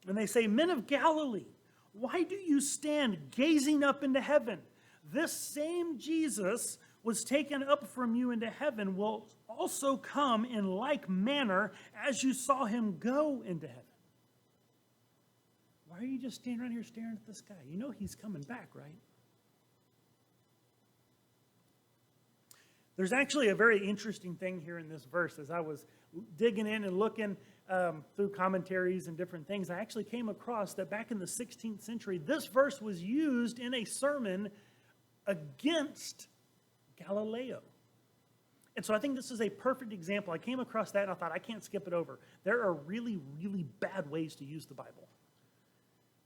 And they say, "Men of Galilee, why do you stand gazing up into heaven? This same Jesus was taken up from you into heaven will also come in like manner as you saw him go into heaven." Why are you just standing around here staring at the sky? You know he's coming back, right? There's actually a very interesting thing here in this verse. As I was digging in and looking through commentaries and different things, I actually came across that back in the 16th century, this verse was used in a sermon against Galileo. And so I think this is a perfect example. I came across that and I thought, I can't skip it over. There are really, really bad ways to use the Bible.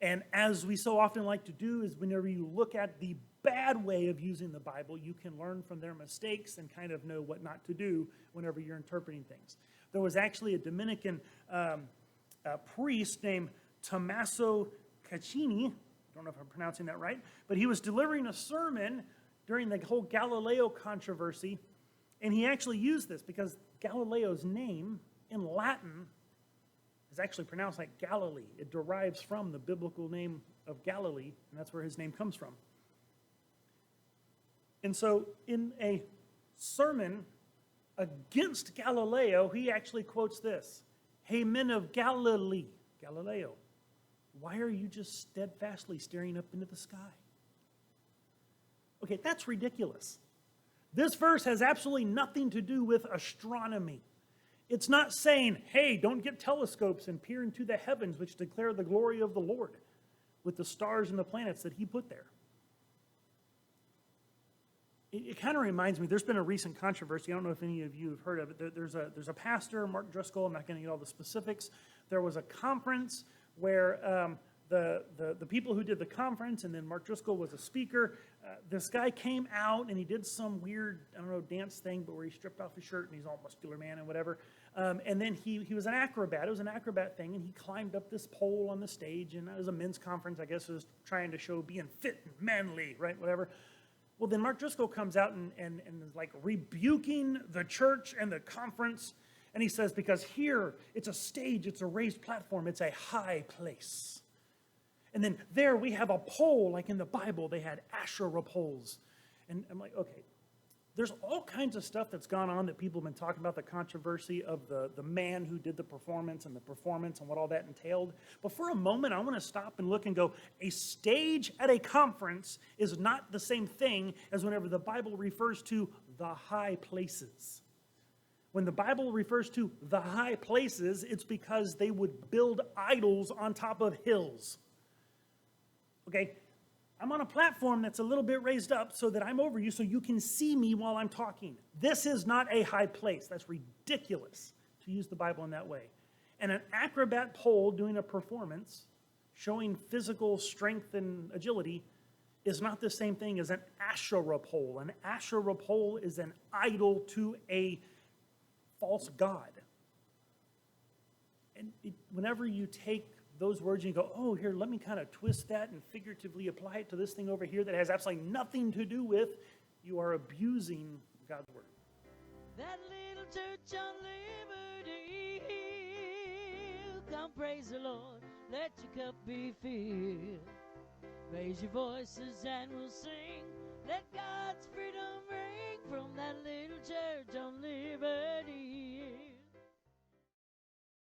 And as we so often like to do is whenever you look at the bad way of using the Bible, you can learn from their mistakes and kind of know what not to do whenever you're interpreting things. There was actually a Dominican priest named Tommaso Caccini. I don't know if I'm pronouncing that right, but he was delivering a sermon during the whole Galileo controversy, and he actually used this because Galileo's name in Latin is actually pronounced like Galilee. It derives from the biblical name of Galilee, and that's where his name comes from. And so in a sermon against Galileo, he actually quotes this: "Hey, men of Galilee, Galileo, why are you just steadfastly staring up into the sky?" Okay, that's ridiculous. This verse has absolutely nothing to do with astronomy. It's not saying, hey, don't get telescopes and peer into the heavens which declare the glory of the Lord with the stars and the planets that he put there. It kind of reminds me, there's been a recent controversy. I don't know if any of you have heard of it. There's a pastor, Mark Driscoll, I'm not going to get all the specifics. There was a conference where the people who did the conference, and then Mark Driscoll was a speaker, this guy came out and he did some weird, I don't know, dance thing, but where he stripped off his shirt and he's all muscular man and whatever. And then he was an acrobat. It was an acrobat thing, and he climbed up this pole on the stage, and it was a men's conference, I guess. It was trying to show being fit and manly, right, whatever. Well, then Mark Driscoll comes out and is like rebuking the church and the conference, and he says, because here it's a stage, it's a raised platform, it's a high place. And then there we have a pole, like in the Bible, they had Asherah poles. And I'm like, okay, there's all kinds of stuff that's gone on that people have been talking about, the controversy of the man who did the performance and what all that entailed. But for a moment, I want to stop and look and go, a stage at a conference is not the same thing as whenever the Bible refers to the high places. When the Bible refers to the high places, it's because they would build idols on top of hills. Okay, I'm on a platform that's a little bit raised up so that I'm over you so you can see me while I'm talking. This is not a high place. That's ridiculous to use the Bible in that way. And an acrobat pole doing a performance, showing physical strength and agility, is not the same thing as an Asherah pole. An Asherah pole is an idol to a false god. And whenever you take those words and you go, oh, here, let me kind of twist that and figuratively apply it to this thing over here that has absolutely nothing to do with, you are abusing God's word. That little church on Liberty Hill, come praise the Lord, let your cup be filled. Raise your voices and we'll sing, let God's freedom ring from that little church on Liberty.